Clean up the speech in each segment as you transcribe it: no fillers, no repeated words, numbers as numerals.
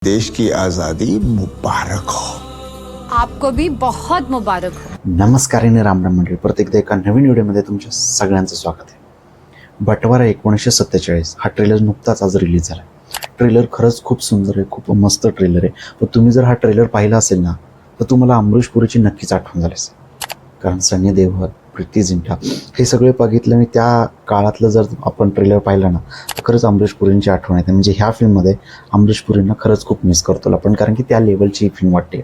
देश की आजादी मुबारक हो। आपको भी बहुत मुबारक हो। नमस्कार आणि राम राम मंडळी, प्रत्येकदा एका नवीन व्हिडिओमध्ये तुमच्या सगळ्यांचं स्वागत आहे. बटवारा 1947 हा ट्रेलर नुकताच आज रिलीज झाला. ट्रेलर खरंच खूप सुंदर आहे, खूप मस्त ट्रेलर आहे. पण तुम्ही जर हा ट्रेलर पाहिला असेल ना, तर तुम्हाला अमरीश पुरीची नक्कीच आठवण झाली असेल. कारण सनी देओल, प्रीती झिंटा हे सगळे बघितलं आणि त्या काळातलं जर आपण ट्रेलर पाहिलं ना, तर खरंच अमरीश पुरींची आठवण येते. म्हणजे ह्या फिल्ममध्ये अमरीश पुरींना खरंच खूप मिस करतो आपण, कारण की त्या लेवलची ही फिल्म वाटते.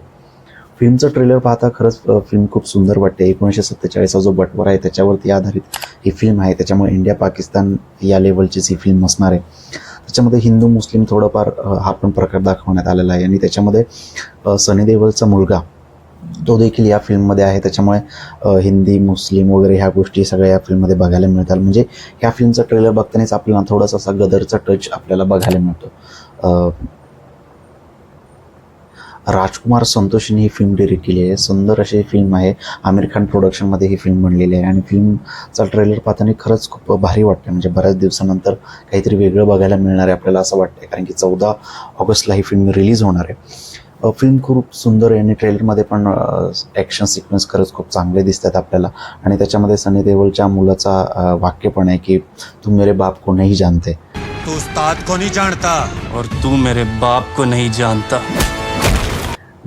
फिल्मचं ट्रेलर पाहता खरंच फिल्म खूप सुंदर वाटते. 1947 हा जो बटवारा आहे त्याच्यावरती आधारित ही फिल्म आहे. त्याच्यामुळे इंडिया पाकिस्तान या लेवलचीच ही फिल्म असणार आहे. त्याच्यामध्ये हिंदू मुस्लिम थोडंफार हा पण प्रकार दाखवण्यात आलेला आहे. आणि त्याच्यामध्ये सनी देओलचा मुलगा तो देखील या फिल्ममध्ये आहे. त्याच्यामुळे हिंदी मुस्लिम वगैरे ह्या गोष्टी सगळ्या या फिल्ममध्ये बघायला मिळतात. म्हणजे ह्या फिल्मचा ट्रेलर बघतानाच आपल्याला थोडासा असा गदरचा टच आपल्याला बघायला मिळतो. राजकुमार संतोषीने ही फिल्म डिरेक्ट केली आहे. सुंदर अशी फिल्म आहे. आमिर खान प्रोडक्शनमध्ये ही फिल्म बनलेली आहे. आणि फिल्मचा ट्रेलर पाहताना खरंच खूप भारी वाटतं. म्हणजे बऱ्याच दिवसानंतर काहीतरी वेगळं बघायला मिळणार आहे आपल्याला असं वाटतं. कारण की 14 ऑगस्टला ही फिल्म रिलीज होणार आहे. फिल्म खूप सुंदर आहे आणि ट्रेलरमध्ये पण ॲक्शन सिक्वेन्स खरंच खूप चांगले दिसतात आपल्याला. आणि त्याच्यामध्ये सनी देओलच्या मुलाचा वाक्य पण आहे की तू मेरे बाप को नहीं जानते. तू उस्ताद को नहीं जानता और तू मेरे बाप को नहीं जानता.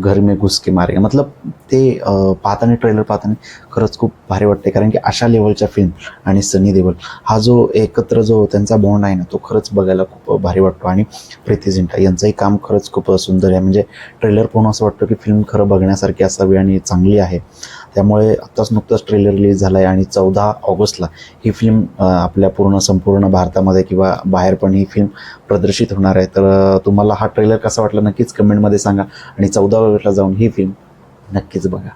घर में घुस के मारे. मतलब ते पाहताना ट्रेलर पाहताना खरंच खूप भारी वाटते. कारण की अशा लेवलच्या फिल्म आणि सनी देओल हा जो एकत्र जो त्यांचा बॉन्ड आहे ना, तो खरंच बघायला खूप भारी वाटतो. आणि प्रीती झिंटा यांचंही काम खरंच खूप सुंदर आहे. म्हणजे ट्रेलर पाहून असं वाटतं की फिल्म खरं बघण्यासारखी असावी आणि चांगली आहे. त्यामुळे आत्ताच नुकताच ट्रेलर रिलीज झाला आहे आणि 14 ऑगस्टला ही फिल्म आपल्या संपूर्ण भारतामध्ये किंवा बाहेर पण ही फिल्म प्रदर्शित होणार आहे. तर तुम्हाला हा ट्रेलर कसा वाटला नक्कीच कमेंटमध्ये सांगा. आणि 14 ऑगस्टला जाऊन ही फिल्म नक्कीच बघा.